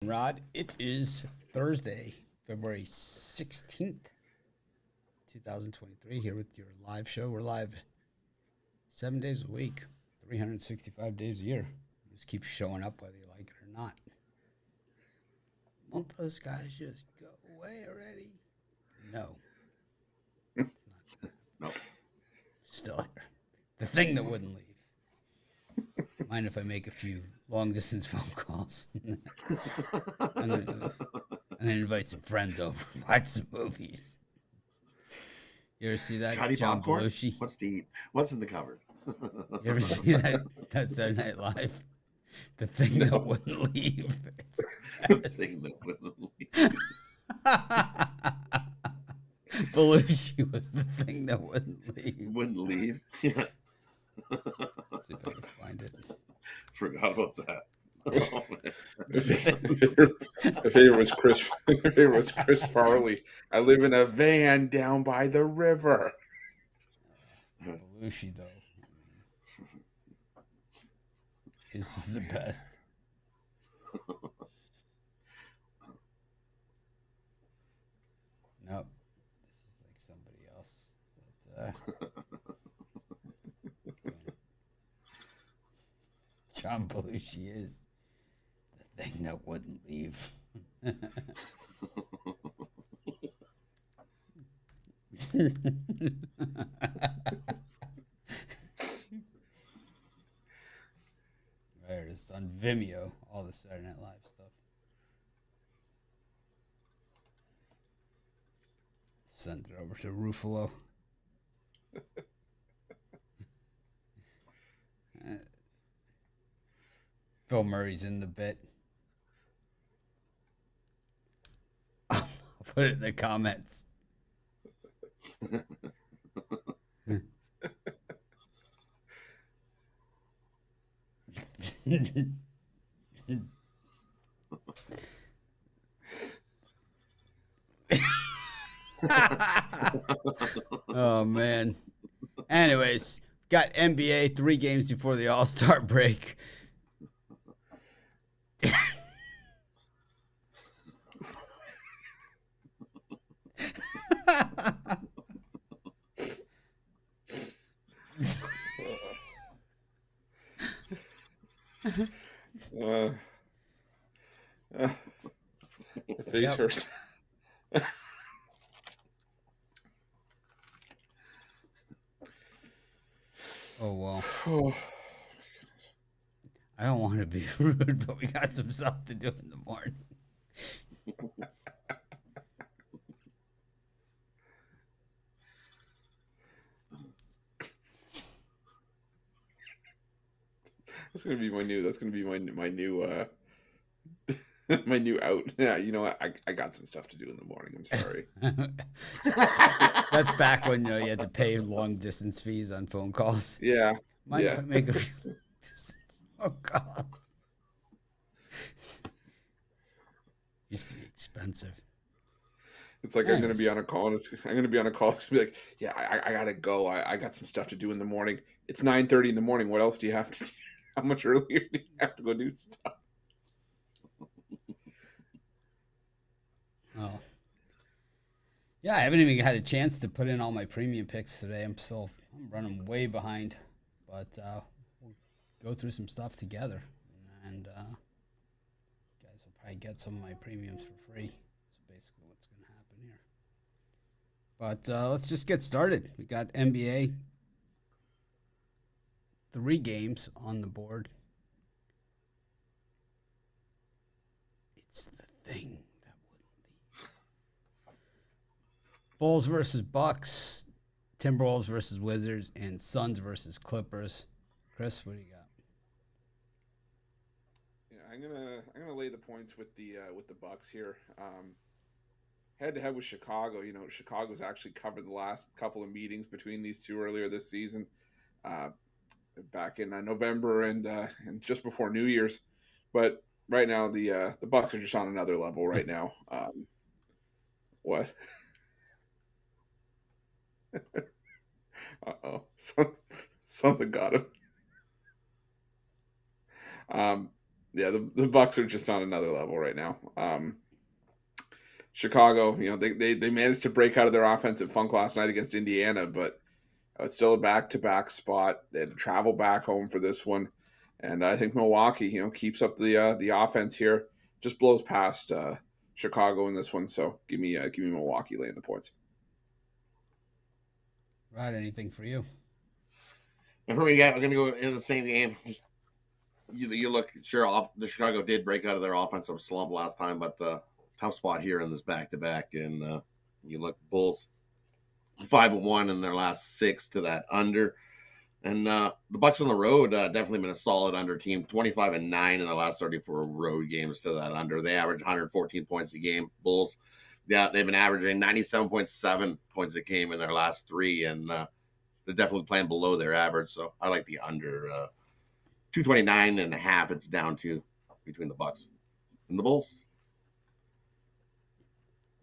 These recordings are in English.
Rod, it is Thursday, February 16th, 2023, here with your live show. We're live 7 days a week, 365 days a year. Just keep showing up whether you like it or not. Won't those guys just go away already? No. It's not. No. Still here. The thing that wouldn't leave. Mind if I make a few long-distance phone calls? I'm gonna invite some friends over, watch some movies. You ever see that? Chatty John popcorn? Belushi? What's to eat? What's in the cupboard? You ever see that Saturday Night Live? The thing that wouldn't leave. The thing that wouldn't leave. Belushi was the thing that wouldn't leave. Wouldn't leave? Yeah. Let's see if I can find it. Forgot about that. Oh, My favorite was Chris Farley. I live in a van down by the river. Belushi, though, is just the best. Nope, this is like somebody else. But, John Belushi is the thing that wouldn't leave. There it is on Vimeo, all the Saturday Night Live stuff. Send it over to Ruffalo. Bill Murray's in the bit. I'll put it in the comments. Oh, man. Anyways, got NBA 3 games before the All-Star break. My face hurts. Oh, well. Oh, my goodness. I don't want to be rude, but we got some stuff to do in the morning. That's gonna be my new. That's gonna be my new. My new out. Yeah, you know what? I got some stuff to do in the morning. I'm sorry. That's back when you had to pay long distance fees on phone calls. Yeah. Mind Yeah. if I make a few phone calls? Used to be expensive. It's like I'm gonna Nice. be on a call. And I'm gonna be on a call. And be like, yeah, I gotta go. I got some stuff to do in the morning. It's 9:30 in the morning. What else do you have to do? How much earlier do you have to go do stuff? Oh. Yeah, I haven't even had a chance to put in all my premium picks today. I'm running way behind, but we'll go through some stuff together, and guys will probably get some of my premiums for free. That's basically what's going to happen here. But let's just get started. We got NBA 3 games on the board. It's the thing. Bulls versus Bucks, Timberwolves versus Wizards, and Suns versus Clippers. Chris, what do you got? Yeah, I'm gonna lay the points with the Bucks here. Head to head with Chicago. You know, Chicago's actually covered the last couple of meetings between these two earlier this season, back in November and just before New Year's. But right now, the Bucks are just on another level right now. What? Something got him. Yeah, the Bucks are just on another level right now. Chicago, they managed to break out of their offensive funk last night against Indiana, but it's still a back-to-back spot. They had to travel back home for this one, and I think Milwaukee, keeps up the offense here, just blows past Chicago in this one. So give me Milwaukee laying the points. Right, anything for you? And for me, yeah, I'm going to go in the same game. Just you look, sure, the Chicago did break out of their offensive slump last time, but tough spot here in this back-to-back. And you look, Bulls 5-1 in their last 6 to that under. And the Bucks on the road definitely been a solid under team. 25-9 in the last 34 road games to that under. They average 114 points a game. Bulls, yeah, they've been averaging 97.7 points a game in their last 3, and they're definitely playing below their average. So I like the under 229.5. It's down to between the Bucks and the Bulls.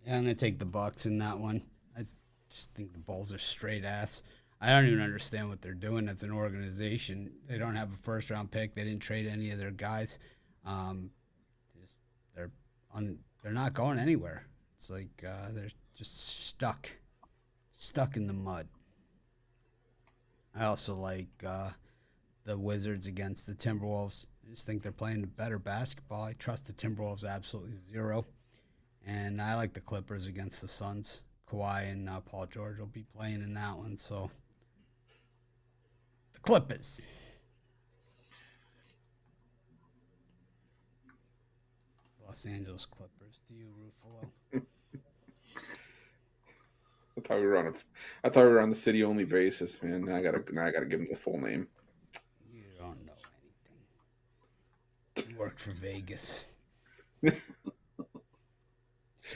Yeah, I'm gonna take the Bucks in that one. I just think the Bulls are straight ass. I don't even understand what they're doing as an organization. They don't have a first-round pick. They didn't trade any of their guys. They're not going anywhere. It's like they're just stuck in the mud. I also like the Wizards against the Timberwolves. I just think they're playing better basketball. I trust the Timberwolves absolutely zero. And I like the Clippers against the Suns. Kawhi and Paul George will be playing in that one. So the Clippers. Los Angeles Clippers. Do you, Ruffalo? I thought we were on the city only basis, man. Now I gotta give them the full name. You don't know anything. You worked for Vegas.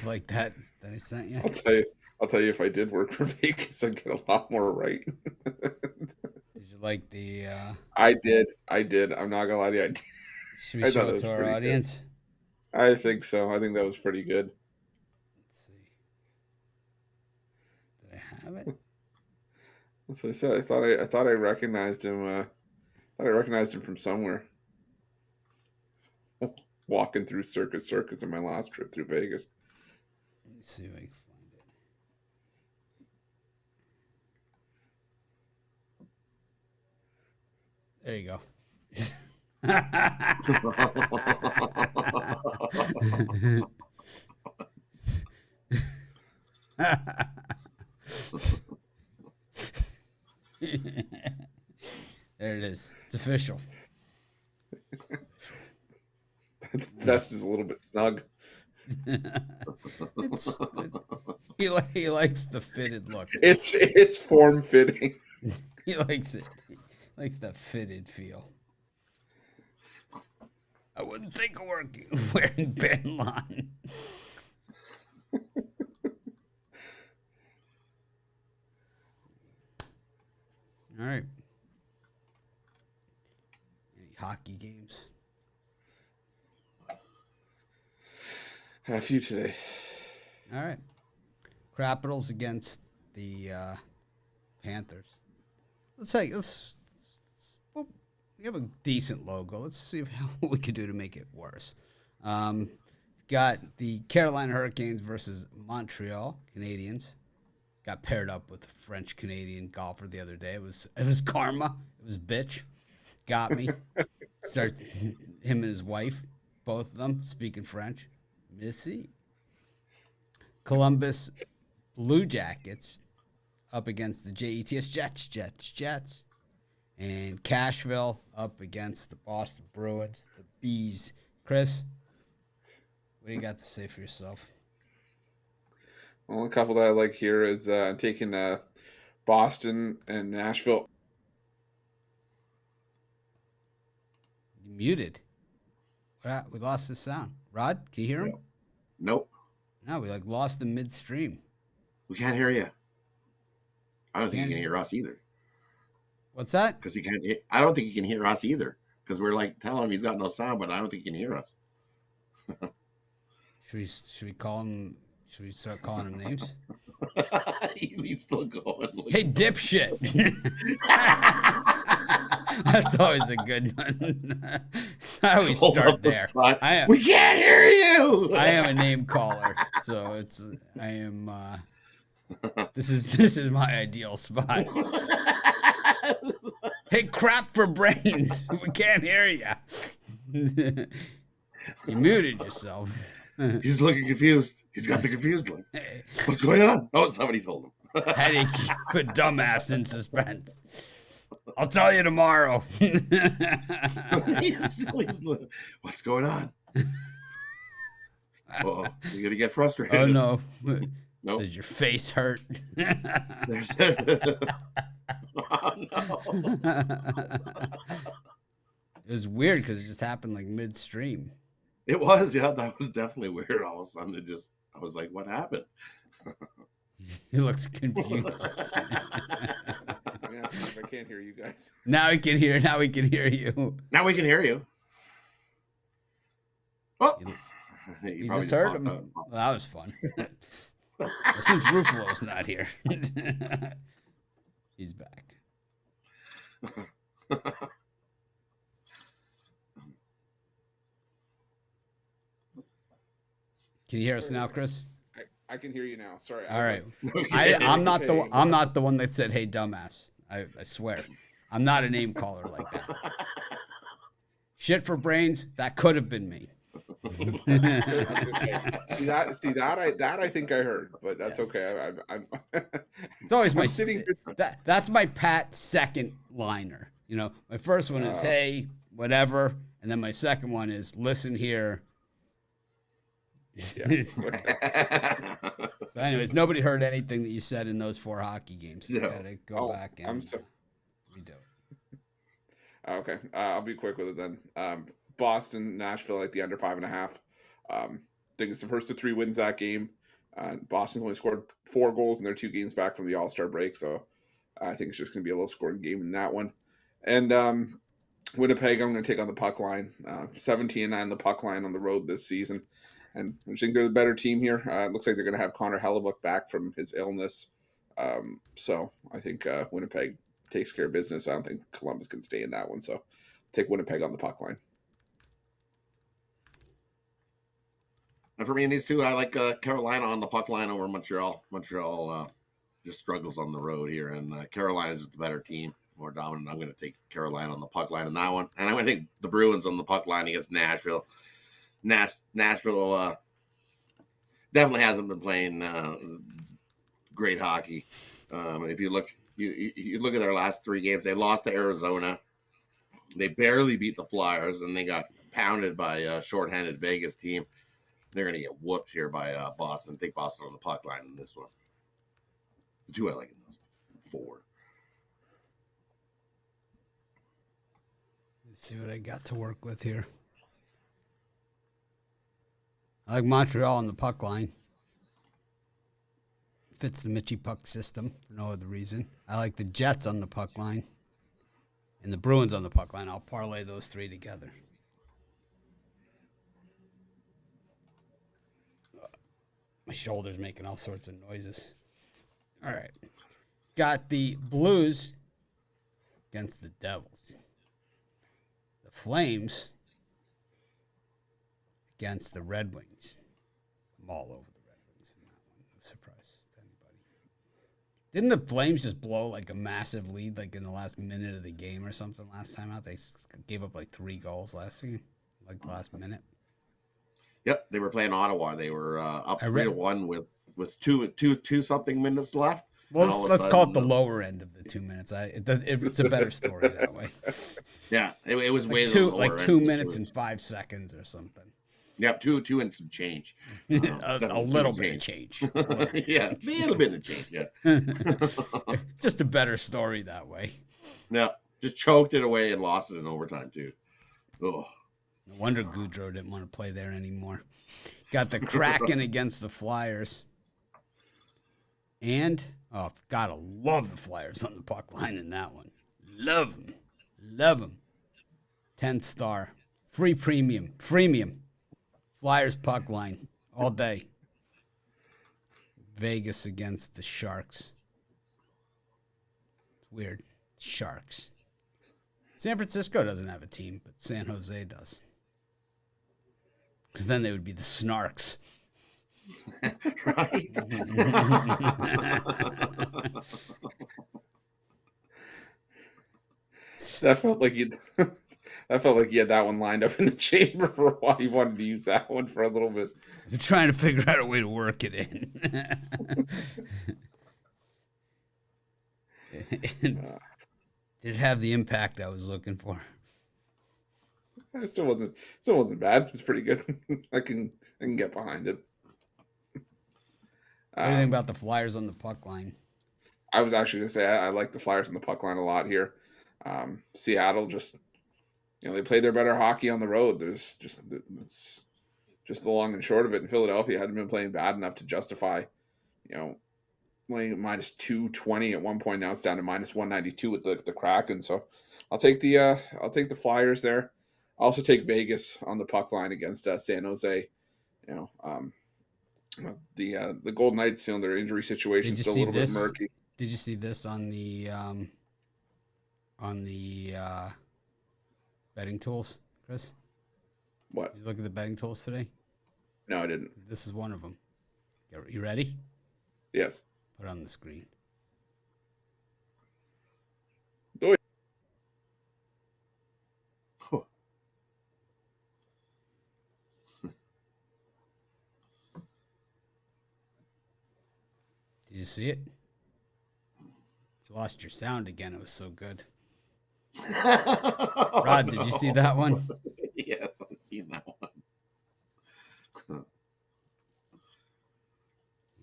Like that I sent you. I'll tell you if I did work for Vegas, I'd get a lot more right. Did you like the I did. I'm not gonna lie to you. I did. Should we show it to our audience? Good. I think so. I think that was pretty good. Let's see. Did I have it? That's what I said. I thought I recognized him. I recognized him from somewhere. Walking through Circus in my last trip through Vegas. Let me see if I can find it. There you go. There it is. It's official. The vest is a little bit snug. He likes the fitted look. It's form fitting. He likes it. He likes that fitted feel. I wouldn't think of wearing Banlon. All right. Any hockey games? A few today. All right. Capitals against the Panthers. Well, we have a decent logo. Let's see what we can do to make it worse. Got the Carolina Hurricanes versus Montreal Canadiens. Got paired up with a French-Canadian golfer the other day. It was karma. It was bitch. Got me. Started him and his wife, both of them, speaking French. Missy. Columbus Blue Jackets up against the Jets. And Cashville up against the Boston Bruins, the Bees. Chris, what do you got to say for yourself? Well, a couple that I like here is I'm taking Boston and Nashville. You muted. We lost the sound. Rod, can you hear him? Nope. No, we lost him midstream. We can't hear you. I don't think he can hear us either. What's that? Because he can't. I don't think he can hear us either. Because we're telling him he's got no sound, but I don't think he can hear us. Should we call him? Should we start calling him names? He's still going. Hey, dipshit! That's always a good one. I always Hold start up the there. sign. We can't hear you. I am a name caller, so I am. This is my ideal spot. Hey, crap for brains. We can't hear you. You muted yourself. He's looking confused. He's got the confused look. What's going on? Oh, somebody told him. How do you keep a dumbass in suspense? I'll tell you tomorrow. What's going on? Oh, you're gonna get frustrated. Oh no. Nope. Does your face hurt? There's oh, no. It was weird because it just happened like midstream. It was, yeah, that was definitely weird. All of a sudden, I was like, what happened? He looks confused. Yeah, I can't hear you guys. Now we can hear you. Now we can hear you. Oh, You just heard him. Well, that was fun. Well, since Ruffalo's not here, he's back. Can you hear us now, Chris? I can hear you now. Sorry. All right. Okay. I'm not the one that said, "Hey, dumbass." I swear, I'm not a name caller like that. Shit for brains. That could have been me. see that I think I heard, but that's okay. I'm It's always my sitting. That's my Pat second liner. You know, my first one is "Hey, whatever," and then my second one is "Listen here." Yeah. So, anyways, nobody heard anything that you said in those 4 hockey games. You gotta go back and redo it. Okay, I'll be quick with it then. Boston, Nashville, like the under 5.5. I think it's the first of 3 wins that game. Boston's only scored 4 goals in their 2 games back from the All-Star break, so I think it's just going to be a low-scoring game in that one. And Winnipeg, I'm going to take on the puck line. 17-9 the puck line on the road this season. And I think they're the better team here. It looks like they're going to have Connor Hellebuck back from his illness. So I think Winnipeg takes care of business. I don't think Columbus can stay in that one. So take Winnipeg on the puck line. And for me in these two, I like Carolina on the puck line over Montreal. Montreal just struggles on the road here, and Carolina is just the better team, more dominant. I'm going to take Carolina on the puck line in that one. And I'm going to take the Bruins on the puck line against Nashville. Nashville definitely hasn't been playing great hockey. If you look at their last 3 games, they lost to Arizona. They barely beat the Flyers, and they got pounded by a shorthanded Vegas team. They're going to get whooped here by Boston. Take Boston on the puck line in this one. The 2 I like in those 4. Let's see what I got to work with here. I like Montreal on the puck line. Fits the Mitchie puck system for no other reason. I like the Jets on the puck line. And the Bruins on the puck line. I'll parlay those 3 together. My shoulder's making all sorts of noises. All right. Got the Blues against the Devils. The Flames against the Red Wings. I'm all over the Red Wings in that one. No surprise to anybody. Didn't the Flames just blow like a massive lead like in the last minute of the game or something last time out? They gave up like 3 goals last game, like the last minute. Yep, they were playing Ottawa. They were up 3-1 with two something minutes left. Well, let's call it the lower end of the 2 minutes. It's a better story that way. Yeah, it was way like 2 minutes and 5 seconds or something. Yep, two and some change. a little bit of change. Yeah, a little bit of change. Yeah, just a better story that way. Yeah, just choked it away and lost it in overtime too. Oh. No wonder Goudreau didn't want to play there anymore. Got the Kraken against the Flyers. And, gotta love the Flyers on the puck line in that one. Love them. Love them. 10-star. Free premium. Freemium. Flyers puck line. All day. Vegas against the Sharks. It's weird. Sharks. San Francisco doesn't have a team, but San Jose does. Because then they would be the Snarks. Right? That felt like you. That felt like you had that one lined up in the chamber for a while. You wanted to use that one for a little bit. I'm trying to figure out a way to work it in. Did it have the impact I was looking for? It still wasn't bad. It's pretty good. I can get behind it. What do you think about the Flyers on the puck line? I was actually gonna say I like the Flyers on the puck line a lot here. Seattle just, they played their better hockey on the road. There's it's just the long and short of it. And Philadelphia hadn't been playing bad enough to justify, playing minus 220 at one point. Now it's down to minus 192 with the Kraken. So I'll take the Flyers there. I'll also take Vegas on the puck line against San Jose. The Golden Knights, their injury situation is still a little bit murky. Did you see this on the betting tools, Chris? What? Did you look at the betting tools today? No, I didn't. This is one of them. You ready? Yes. Put it on the screen. Do it. Did you see it? You lost your sound again. It was so good. Rod, did you see that one? Yes, I've seen that one.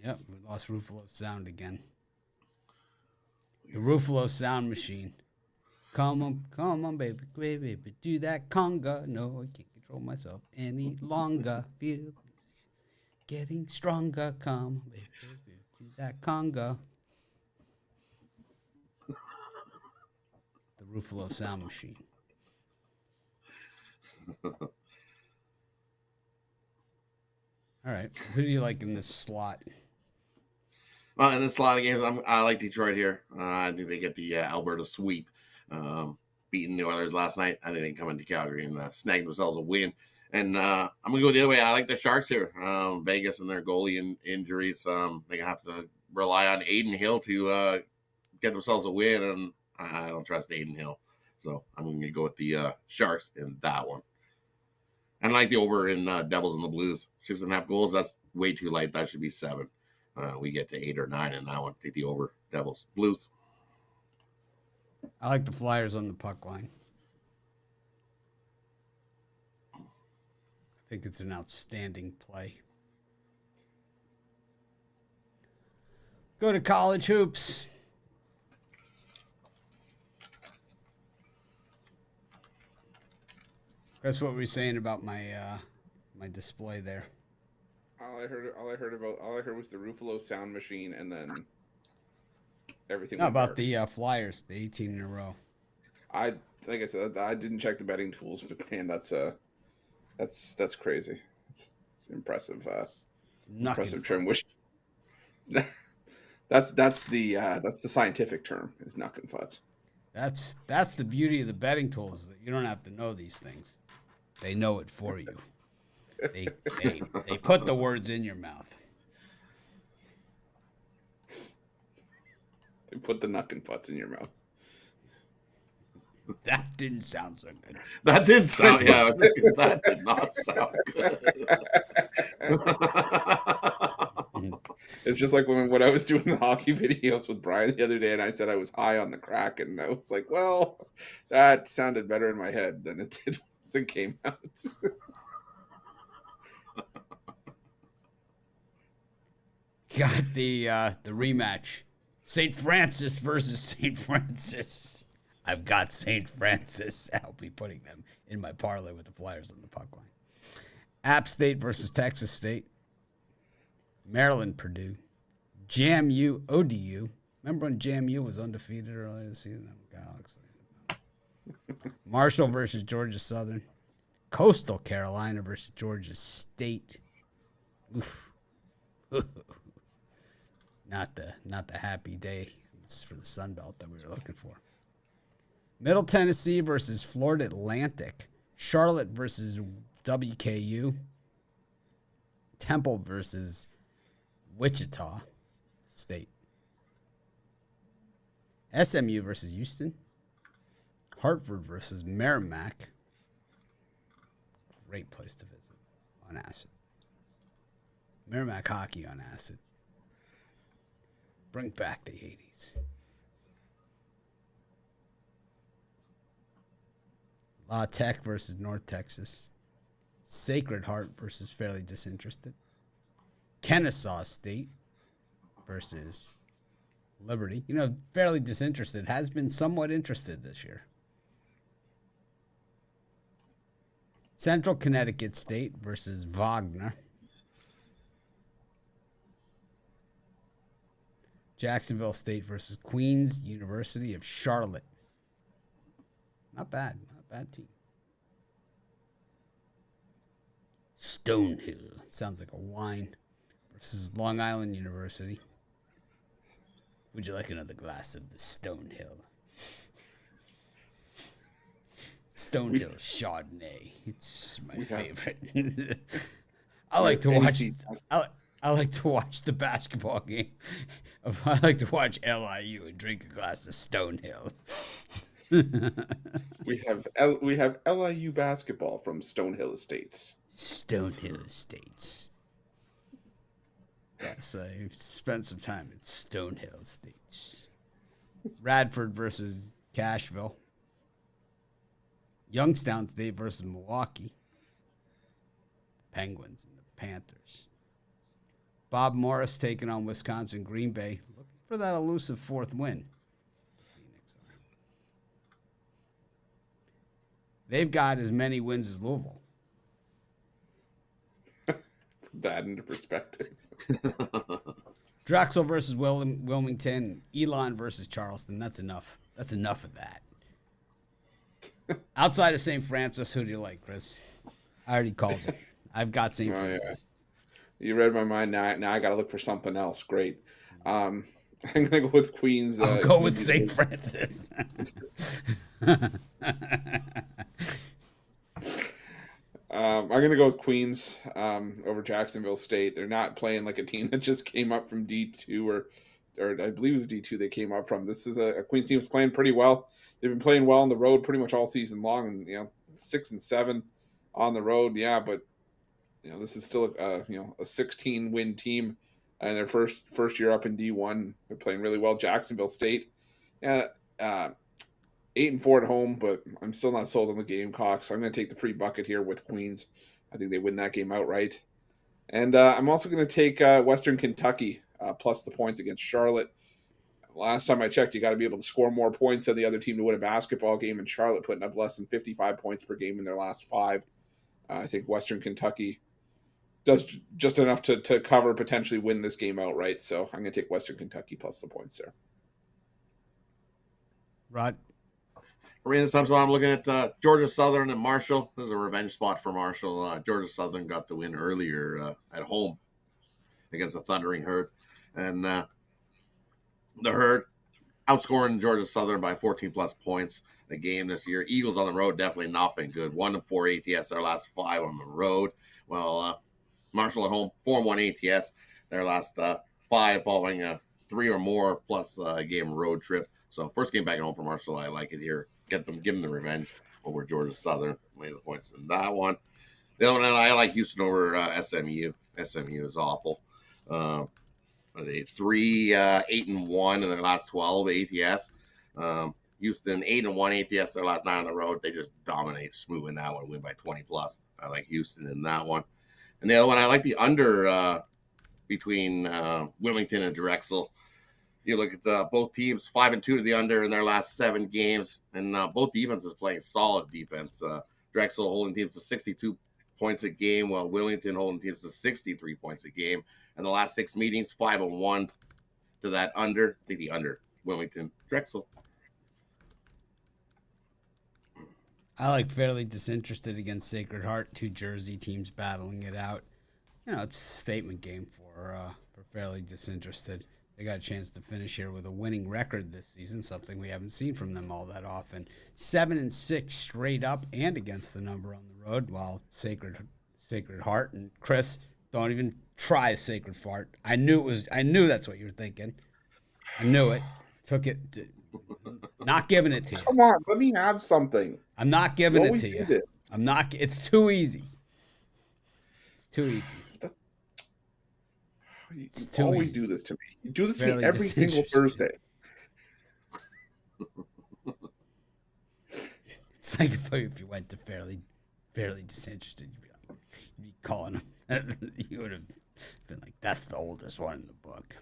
Yep, we lost Ruffalo's sound again. The Ruffalo sound machine. Come on, baby, baby, do that conga. No, I can't control myself any longer. Feel getting stronger. Come on, baby, baby, do that conga. The Ruffalo sound machine. All right, who do you like in this slot? Well, in this slot of games, I like Detroit here. I think they get the Alberta sweep, beating the Oilers last night. I think they come into Calgary and snag themselves a win. And I'm gonna go the other way. I like the Sharks here. Vegas and their goalie injuries. They have to rely on Aiden Hill to get themselves a win, and I don't trust Aiden Hill, so I'm gonna go with the Sharks in that one. And I like the over in Devils and the Blues. 6.5 goals. That's way too light. That should be 7. We get to 8 or 9 in that one. Take the over. Devils, Blues. I like the Flyers on the puck line. I think it's an outstanding play. Go to college hoops. That's what we were saying about my my display there. All I heard was the Ruffalo sound machine, and then everything. How about the Flyers, the 18 in a row? Like I said, I didn't check the betting tools, but man, that's crazy. It's impressive. Impressive term. Which that's the scientific term is knuckin' futz. That's the beauty of the betting tools, is that you don't have to know these things. They know it for you. They put the words in your mouth. They put the knuckin' futz in your mouth. That didn't sound so good. That did sound, yeah. That did not sound good. It's just like when I was doing the hockey videos with Brian the other day, and I said I was high on the crack, and I was like, well, that sounded better in my head than it did once it came out. Got the rematch. St. Francis versus St. Francis. I've got St. Francis. I'll be putting them in my parlay with the Flyers on the puck line. App State versus Texas State. Maryland, Purdue. JAMU, ODU. Remember when JAMU was undefeated earlier this season? I got all excited. Marshall versus Georgia Southern. Coastal Carolina versus Georgia State. Oof. Not the happy day for the Sun Belt that we were looking for. Middle Tennessee versus Florida Atlantic. Charlotte versus WKU. Temple versus Wichita State. SMU versus Houston. Hartford versus Merrimack. Great place to visit on acid. Merrimack hockey on acid. Bring back the 80s. La Tech versus North Texas. Sacred Heart versus Fairly Disinterested. Kennesaw State versus Liberty. You know, Fairly Disinterested has been somewhat interested this year. Central Connecticut State versus Wagner. Jacksonville State versus Queen's University of Charlotte. Not bad. Not bad team. Stonehill. Sounds like a wine. Versus Long Island University. Would you like another glass of the Stonehill? Stonehill Chardonnay. It's my favorite. I like to watch. I like to watch the basketball game. I like to watch LIU and drink a glass of Stonehill. We have LIU basketball from Stonehill Estates. Stonehill Estates. Yes, I've spent some time at Stonehill Estates. Radford versus Cashville. Youngstown State versus Milwaukee. Penguins and the Panthers. Bob Morris taking on Wisconsin Green Bay. Looking for that elusive fourth win. Phoenix. They've got as many wins as Louisville. Put that into perspective. Drexel versus Wilmington. Elon versus Charleston. That's enough. That's enough of that. Outside of St. Francis, who do you like, Chris? I already called it. I've got St. Francis. Yeah. You read my mind. Now I got to look for something else. Great. I'm going to go with Queens. I'll go with St. Francis. I'm going to go with Queens over Jacksonville State. They're not playing like a team that just came up from D2 or I believe it was D2 they came up from. This is a Queens team that's playing pretty well. They've been playing well on the road pretty much all season long, and 6-7 on the road. Yeah, but this is still a 16-win team, and their first year up in D1. They're playing really well. Jacksonville State, 8-4 at home, but I'm still not sold on the Gamecocks. I'm going to take the free bucket here with Queens. I think they win that game outright, and I'm also going to take Western Kentucky plus the points against Charlotte. Last time I checked, you got to be able to score more points than the other team to win a basketball game, and Charlotte putting up less than 55 points per game in their last 5. I think Western Kentucky does just enough to cover, potentially win this game outright. So I'm going to take Western Kentucky plus the points there. Rod? For me this time, so I'm looking at Georgia Southern and Marshall. This is a revenge spot for Marshall. Georgia Southern got the win earlier at home against the Thundering Herd. And the Herd outscoring Georgia Southern by 14-plus points in the game this year. Eagles on the road definitely not been good. 1-4 ATS, their last 5 on the road. Well, Marshall at home, 4-1 ATS, their last 5 following a 3 or more plus game road trip. So first game back at home for Marshall, I like it here. Give them the revenge over Georgia Southern. Made the points in that one. The other one, I like Houston over SMU. SMU is awful. They 8-1 in their last 12 ATS. Houston 8-1 ATS their last 9 on the road. They just dominate smooth in that one, win by 20+. I like Houston in that one. And the other one, I like the under between Wilmington and Drexel. You look at both teams 5-2 to the under in their last 7 games, and both defenses playing solid defense. Drexel holding teams to 62 points a game, while Wilmington holding teams to 63 points a game. And the last 6 meetings, 5-1 to that under. Take the under. Wilmington, Drexel. I like Fairly Disinterested against Sacred Heart. 2 Jersey teams battling it out. It's a statement game for Fairly Disinterested. They got a chance to finish here with a winning record this season, something we haven't seen from them all that often. 7-6 straight up and against the number on the road, while Sacred Heart and Chris, Don't even try a sacred fart. I knew that's what you were thinking. I knew it. Took it. Not giving it to you. Come on, let me have something. I'm not giving it always to do you. this. I'm not. It's too easy. It's too easy. You It's too always easy. do this to me. You do this to Fairly me every single disinterested. Thursday. It's like if you went to fairly disinterested, you'd be calling him. You would have been like, "That's the oldest one in the book."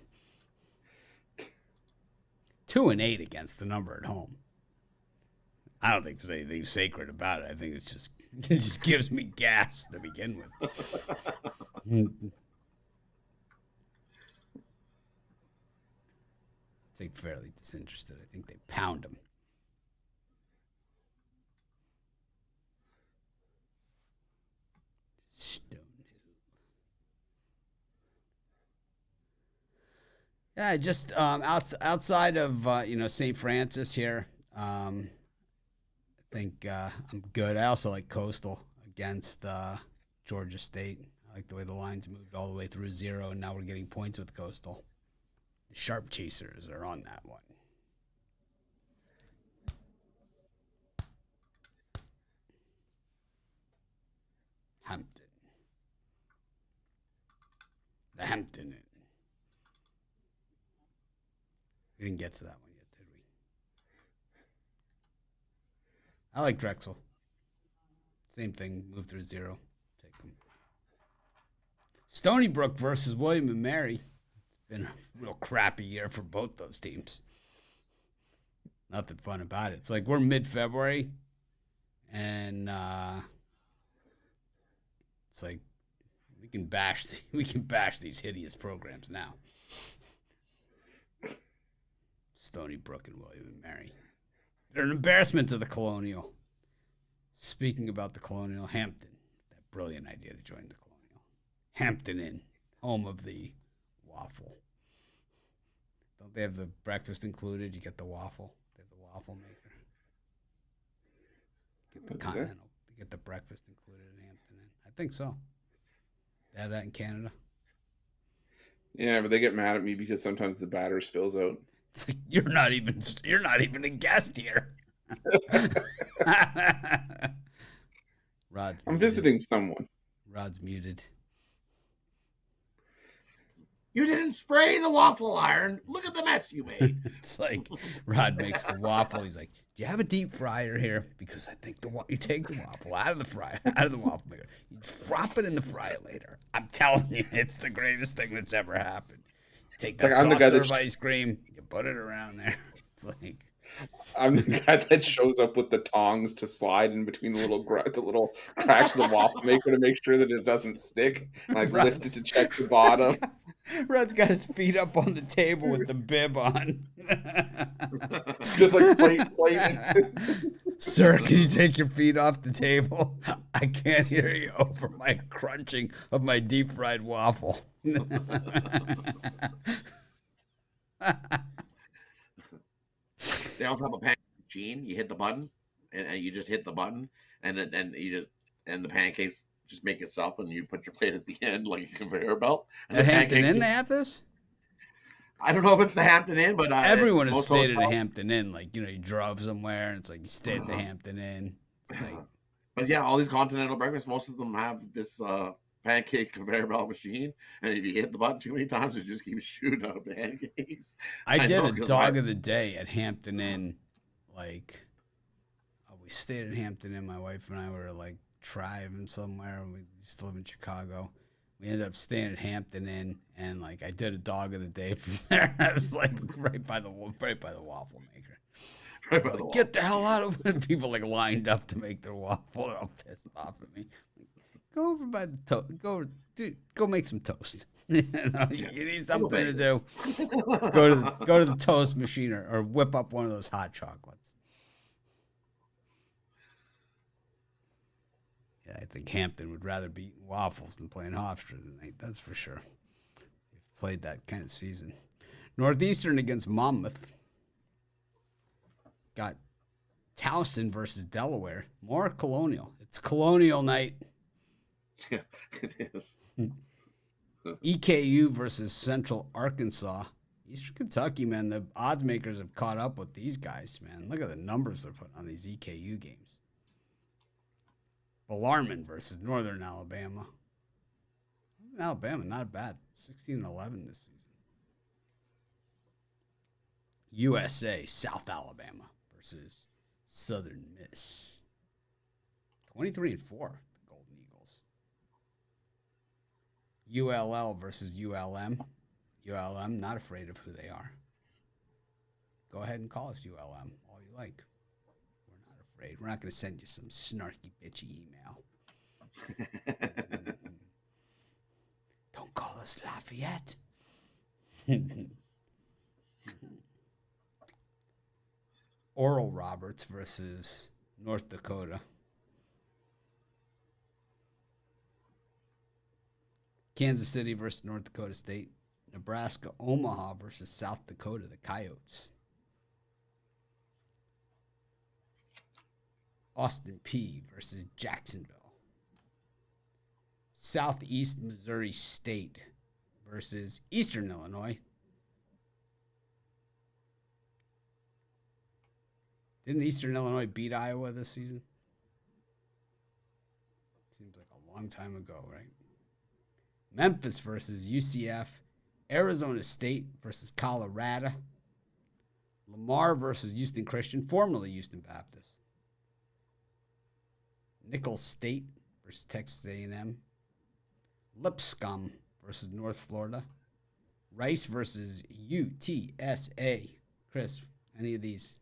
2-8 against the number at home. I don't think there's anything sacred about it. I think it just gives me gas to begin with. It's like fairly disinterested. I think they pound them. Stone. Yeah, just outside of St. Francis here, I think I'm good. I also like Coastal against Georgia State. I like the way the lines moved all the way through 0, and now we're getting points with Coastal. The Sharp Chasers are on that one. Hampton. The Hampton Inn. We didn't get to that one yet, did we? I like Drexel. Same thing. Move through 0. Take them. Stony Brook versus William and Mary. It's been a real crappy year for both those teams. Nothing fun about it. It's like we're mid-February, and it's like we can bash these hideous programs now. Stony Brook and William and Mary. They're an embarrassment to the Colonial. Speaking about the Colonial, Hampton. That brilliant idea to join the Colonial. Hampton Inn, home of the waffle. Don't they have the breakfast included? You get the waffle. They have the waffle maker. Get the continental. You get the breakfast included in Hampton Inn. I think so. They have that in Canada. Yeah, but they get mad at me because sometimes the batter spills out. It's like, you're not even a guest here. Rod's I'm muted. visiting someone. Rod's muted. You didn't spray the waffle iron. Look at the mess you made. It's like Rod makes the waffle. He's like, "Do you have a deep fryer here? Because I think you take the waffle out of the fryer, out of the waffle maker. You drop it in the fryer later. I'm telling you, it's the greatest thing that's ever happened. You take that soft serve ice cream, you put it around there. It's like." I'm the guy that shows up with the tongs to slide in between the little cracks of the waffle maker to make sure that it doesn't stick. And I lift it to check the bottom. Rod's got his feet up on the table with the bib on. Just like plate. Sir, can you take your feet off the table? I can't hear you over my crunching of my deep fried waffle. They also have a pancake machine. You hit the button, and you just hit the button, and the pancakes just make itself, and you put your plate at the end like a conveyor belt. And At Hampton Inn, they have this? I don't know if it's the Hampton Inn, but everyone has stayed at a Hampton Inn. Like, you drove somewhere, and it's like you stayed at the Hampton Inn. It's like, but yeah, all these continental breakfasts, most of them have this pancake conveyor belt machine, and if you hit the button too many times, it just keeps shooting out pancakes. I did a dog of the day at Hampton Inn. Like, we stayed at Hampton Inn. My wife and I were like driving somewhere. We used to live in Chicago. We ended up staying at Hampton Inn, and like I did a dog of the day from there. I was like right by the waffle maker. Right by like, get the hell out of it. People like lined up to make their waffle. They're all pissed off at me. Go over by the toast. Go make some toast. You need something to do. Go to the toast machine or whip up one of those hot chocolates. Yeah, I think Hampton would rather be eating waffles than playing Hofstra tonight. That's for sure. They've played that kind of season. Northeastern against Monmouth. Got Towson versus Delaware. More Colonial. It's Colonial night. Yeah, it is. EKU versus Central Arkansas. Eastern Kentucky, man, the odds makers have caught up with these guys, man. Look at the numbers they're putting on these EKU games. Bellarmine versus Northern Alabama. Alabama, not bad. 16-11 this season. USA, South Alabama versus Southern Miss. 23-4, the Golden Eagles. ULL versus ULM. ULM, not afraid of who they are. Go ahead and call us ULM, all you like. We're not afraid. We're not going to send you some snarky, bitchy email. Don't call us Lafayette. Oral Roberts versus North Dakota. Kansas City versus North Dakota State. Nebraska, Omaha versus South Dakota, the Coyotes. Austin P versus Jacksonville. Southeast Missouri State versus Eastern Illinois. Didn't Eastern Illinois beat Iowa this season? Seems like a long time ago, right? Memphis versus UCF. Arizona State versus Colorado. Lamar versus Houston Christian, formerly Houston Baptist. Nicholls State versus Texas A&M. Lipscomb versus North Florida. Rice versus UTSA. Chris, any of these?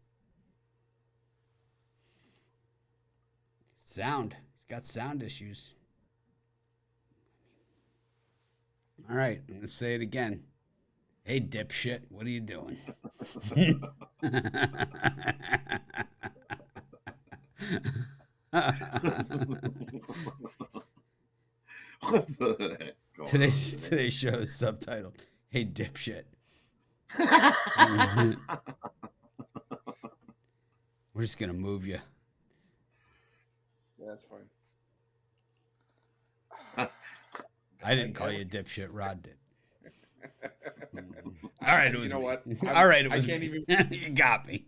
Sound. He's got sound issues. All right, let's say it again. Hey, dipshit, what are you doing? What the heck? Today's show is subtitled, Hey, dipshit. We're just going to move you. Yeah, that's fine. I didn't call you a dipshit. Rod did. All right, it was. You know me. what? All right, it was. I can't me. even. You got me.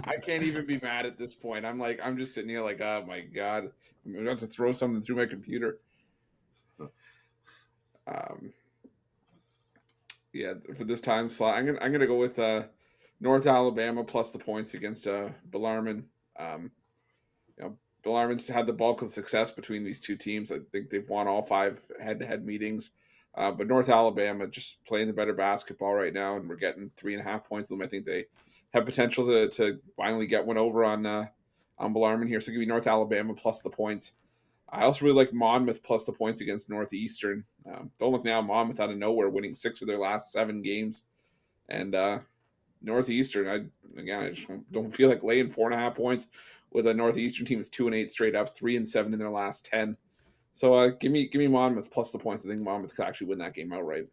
I can't even be mad at this point. I'm just sitting here like, oh my god, I'm about to throw something through my computer. Yeah, for this time slot, I'm gonna go with North Alabama plus the points against Bellarmine. Bellarmine's had the bulk of the success between these two teams. I think they've won all 5 head-to-head meetings. But North Alabama just playing the better basketball right now, and we're getting 3.5 points of them. I think they have potential to finally get one over on Bellarmine here. So give me North Alabama plus the points. I also really like Monmouth plus the points against Northeastern. Don't look now, Monmouth out of nowhere winning 6 of their last 7 games. And Northeastern, I just don't feel like laying 4.5 points with a Northeastern team is 2-8 straight up, 3-7 in their last 10. So give me Monmouth plus the points. I think Monmouth could actually win that game outright.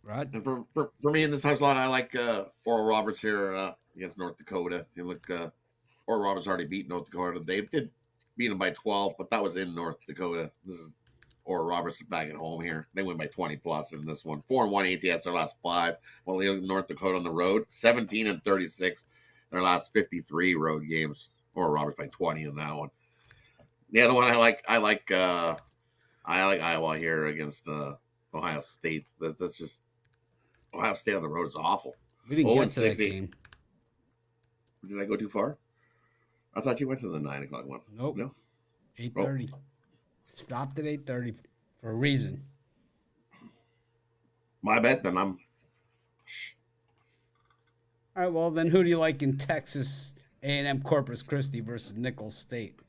Rod? And for me in this house lot, I like Oral Roberts here against North Dakota. You look, Oral Roberts already beat North Dakota. They did beat them by 12, but that was in North Dakota. This is Oral Roberts back at home here. They win by 20 plus in this one. 4-1 ATS their last 5. While North Dakota on the road, 17-36 their last 53 road games. Oral Roberts by 20 in that one. The other one I like Iowa here against Ohio State. That's just Ohio State on the road is awful. We didn't get to that game. Did I go too far? I thought you went to the 9 o'clock one. Nope. No. 8:30. Oh. Stopped at 8:30 for a reason. My bet, then I'm. All right. Well, then who do you like in Texas A&M Corpus Christi versus Nicholls State?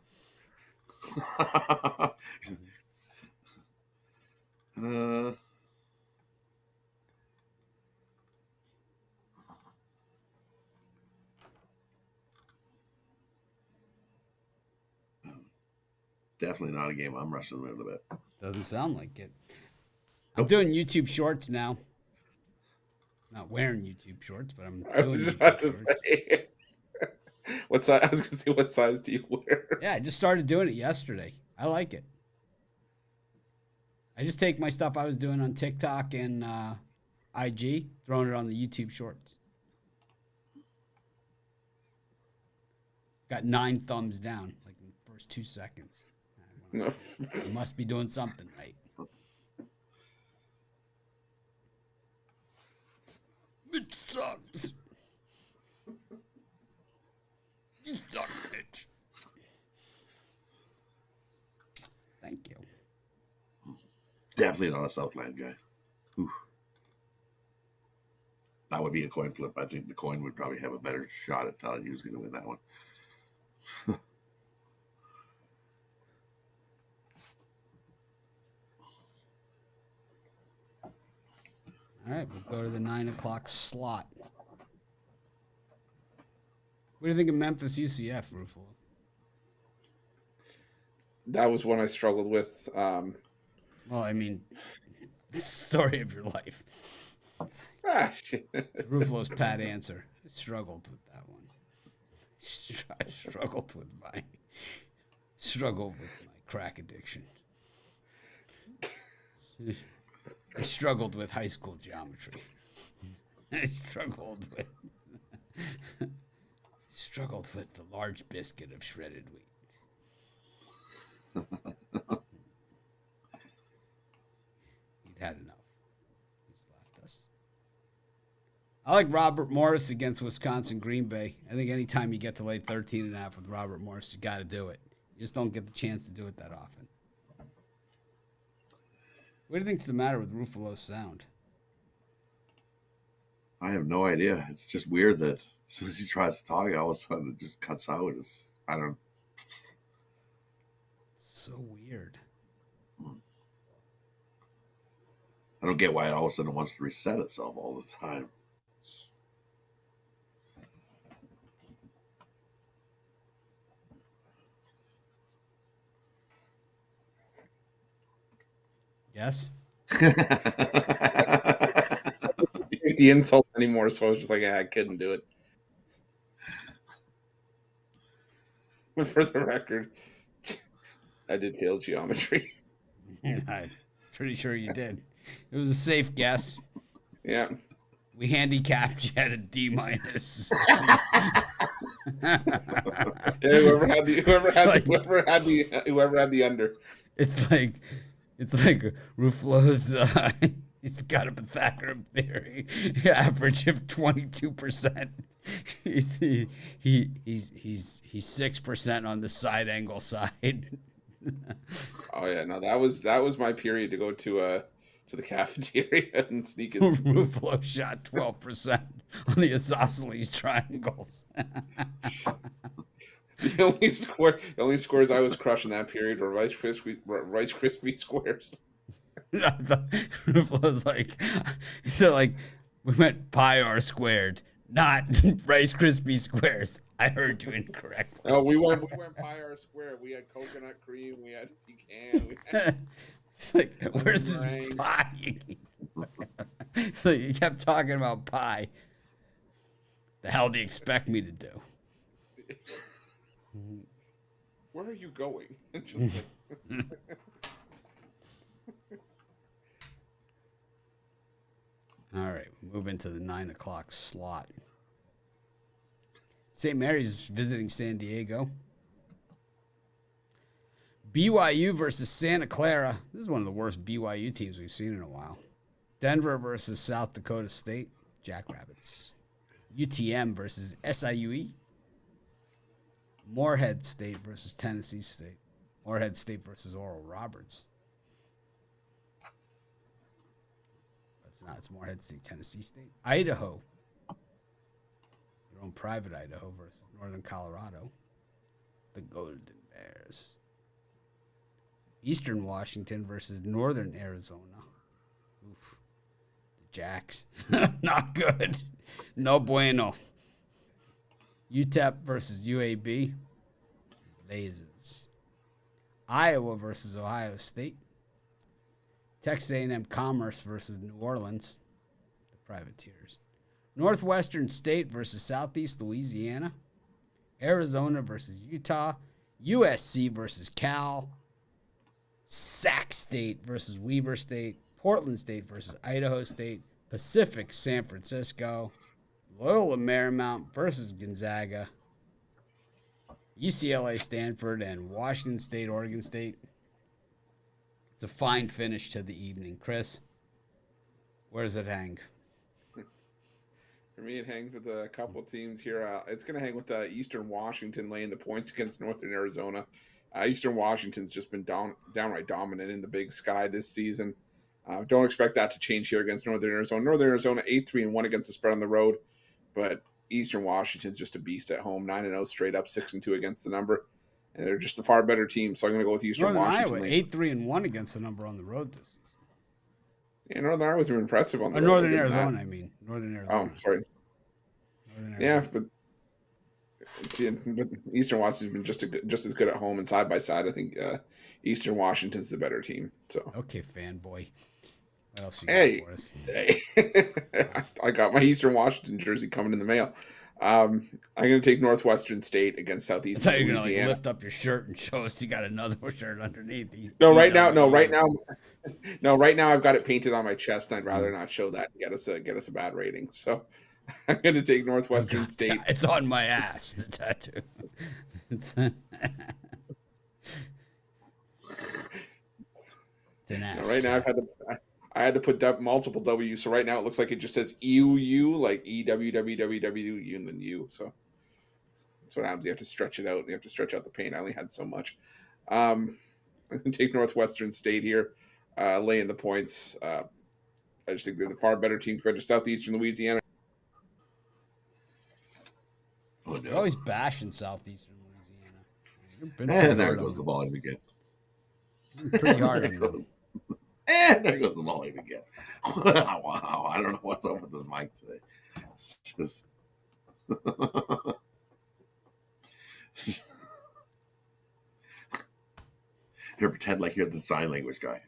Definitely not a game I'm wrestling with a bit. Doesn't sound like it. I'm doing YouTube Shorts now. Not wearing YouTube shorts, but I'm doing YouTube Shorts. What size? I was gonna say, what size do you wear? Yeah, I just started doing it yesterday. I like it. I just take my stuff I was doing on TikTok and IG, throwing it on the YouTube Shorts. Got 9 thumbs down, like in the first 2 seconds. I must be doing something right. It sucks. You suck, bitch. Thank you. Definitely not a Southland guy. Oof. That would be a coin flip. I think the coin would probably have a better shot at telling who's going to win that one. All right, we'll go to the 9 o'clock slot. What do you think of Memphis UCF, Ruffalo? That was one I struggled with. Well, I mean, story of your life. Shit. Ruffalo's pat answer. I struggled with that one. I struggled with my crack addiction. I struggled with high school geometry. I struggled with the large biscuit of shredded wheat. He'd had enough. He's left us. I like Robert Morris against Wisconsin Green Bay. I think anytime you get to lay 13.5 with Robert Morris, you got to do it. You just don't get the chance to do it that often. What do you think's the matter with Ruffalo's sound? I have no idea. It's just weird that as soon as he tries to talk, all of a sudden it just cuts out. I don't. So weird. I don't get why it all of a sudden wants to reset itself all the time. Yes? The insult anymore, so I was just like, I couldn't do it. But for the record, I did fail geometry. I'm pretty sure you did. It was a safe guess. Yeah. We handicapped you at a D-. Whoever had the under. It's like Ruffalo's. He's got a Pythagorean theory average of 22%. He's 6% on the side angle side. Oh yeah, no, that was my period to go to the cafeteria and sneak in. Ruffalo shot 12% on the isosceles triangles. The only scores I was crushing that period were Rice Krispie squares. Ruffalo's like, they're like, we meant pi r squared, not Rice Krispie squares. I heard you incorrectly. No, we went pi r squared. We had coconut cream. We had pecan. It's like, where's this pie? So you kept talking about pie. The hell do you expect me to do? Where are you going? All right, move into the 9 o'clock slot. St. Mary's visiting San Diego. BYU versus Santa Clara. This is one of the worst BYU teams we've seen in a while. Denver versus South Dakota State. Jackrabbits. UTM versus SIUE. Morehead State versus Tennessee State. Morehead State versus Oral Roberts. That's not. It's Morehead State, Tennessee State. Idaho. Your own private Idaho versus Northern Colorado. The Golden Bears. Eastern Washington versus Northern Arizona. Oof. The Jacks. Not good. No bueno. UTEP versus UAB. Blazers. Iowa versus Ohio State. Texas A&M Commerce versus New Orleans. The Privateers. Northwestern State versus Southeast Louisiana. Arizona versus Utah, USC versus Cal, Sac State versus Weber State, Portland State versus Idaho State, Pacific San Francisco, Loyola Marymount versus Gonzaga, UCLA Stanford, and Washington State Oregon State. It's a fine finish to the evening. Chris, where does it hang? For me, it hangs with a couple of teams here. It's going to hang with Eastern Washington laying the points against Northern Arizona. Eastern Washington's just been downright dominant in the Big Sky this season. Don't expect that to change here against Northern Arizona. Northern Arizona 8-3-1 against the spread on the road, but Eastern Washington's just a beast at home. 9-0 straight up, 6-2 against the number, and they're just a far better team. So I'm going to go with Eastern Washington. Iowa 8-3-1 against the number on the road this season. Yeah, Northern Iowa's been impressive on the road. Northern Arizona, I mean. Northern Arizona. Oh, sorry. Yeah, but Eastern Washington's been just as good at home, and side by side, I think Eastern Washington's the better team. So okay, fanboy. What else you got for us? Hey, I got my Eastern Washington jersey coming in the mail. I'm going to take Northwestern State against Southeastern Louisiana. You're going to lift up your shirt and show us you got another shirt underneath. Right now I've got it painted on my chest, and I'd rather not show that and get us a bad rating. So I'm going to take Northwestern State. It's on my ass, the tattoo. It's an ass. Right now I had to put multiple W's, so right now it looks like it just says EUU, like EWWWW, and then U. So that's what happens. You have to stretch it out. You have to stretch out the paint. I only had so much. I'm going to take Northwestern State here, laying the points. I just think they're the far better team compared to Southeastern Louisiana. Oh, no. You're always bashing Southeastern Louisiana. And there goes the volley again. Pretty hard on them. And there goes the volley again. Wow, I don't know what's up with this mic today. It's just... Here, pretend like you're the sign language guy.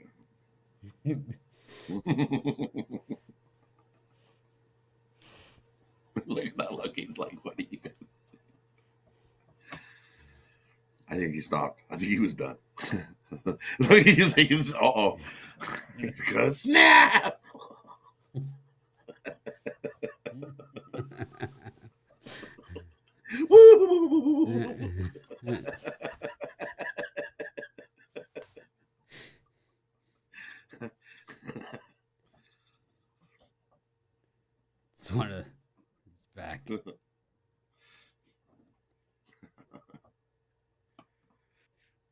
Look at that look. He's like, what are you guys? I think he stopped. I think he was done. Look, he's he's gonna snap. It's one of it's back.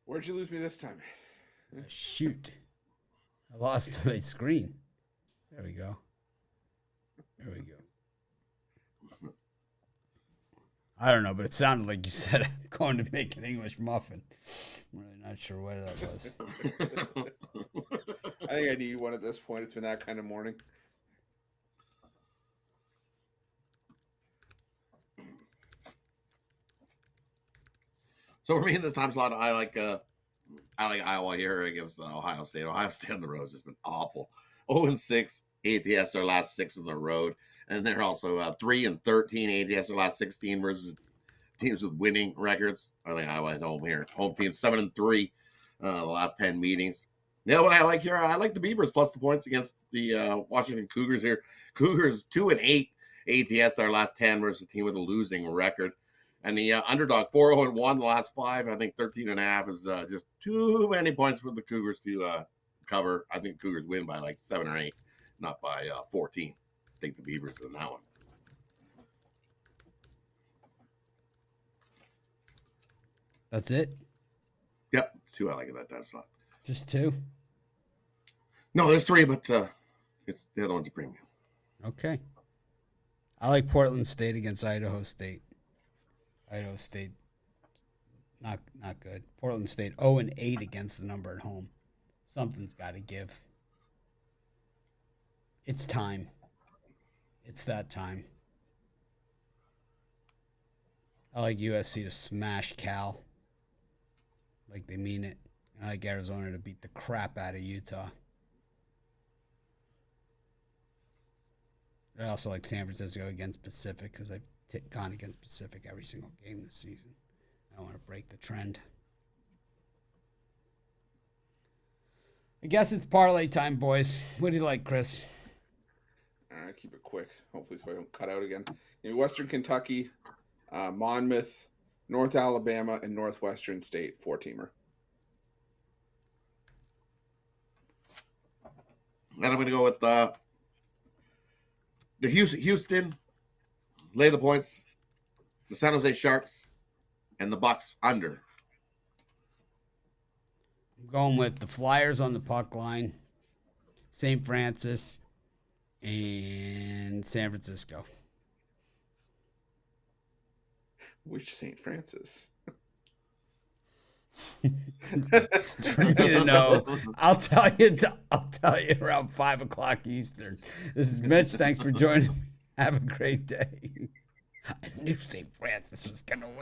Where'd you lose me this time? Shoot. I lost my screen. There we go. There we go. I don't know, but it sounded like you said I'm going to make an English muffin. I'm really not sure what that was. I think I need one at this point. It's been that kind of morning. So for me in this time slot, I like Iowa here against Ohio State. Ohio State on the road has just been awful. 0-6 ATS their last 6 on the road, and they're also 3-13 ATS their last 16 versus teams with winning records. I think Iowa at home here. Home team 7-3 the last 10 meetings. Yeah, what I like here, I like the Beavers plus the points against the Washington Cougars here. Cougars 2-8 ATS their last 10 versus a team with a losing record. And the underdog 4-0-1 the last 5. I think 13.5 is just too many points for the Cougars to cover. I think Cougars win by like 7 or 8, not by 14. I think the Beavers in that one. That's it? Yep, 2 I like it that time slot. Just 2? No, there's 3, but it's the other one's a premium. Okay. I like Portland State against Idaho State. Idaho State, not good. Portland State 0-8 against the number at home. Something's got to give. It's time. It's that time. I like USC to smash Cal. Like they mean it. And I like Arizona to beat the crap out of Utah. I also like San Francisco against Pacific because I've gone against Pacific every single game this season. I want to break the trend. I guess it's parlay time, boys. What do you like, Chris? Keep it quick, hopefully, so I don't cut out again. Western Kentucky, Monmouth, North Alabama, and Northwestern State 4-teamer. And I'm going to go with the Houston, lay the points, the San Jose Sharks, and the Bucks under. I'm going with the Flyers on the puck line, St. Francis, and San Francisco. Which St. Francis? It's for me to know. I'll tell you around 5 o'clock Eastern. This is Mitch. Thanks for joining me. Have a great day. I knew St. Francis was going to win.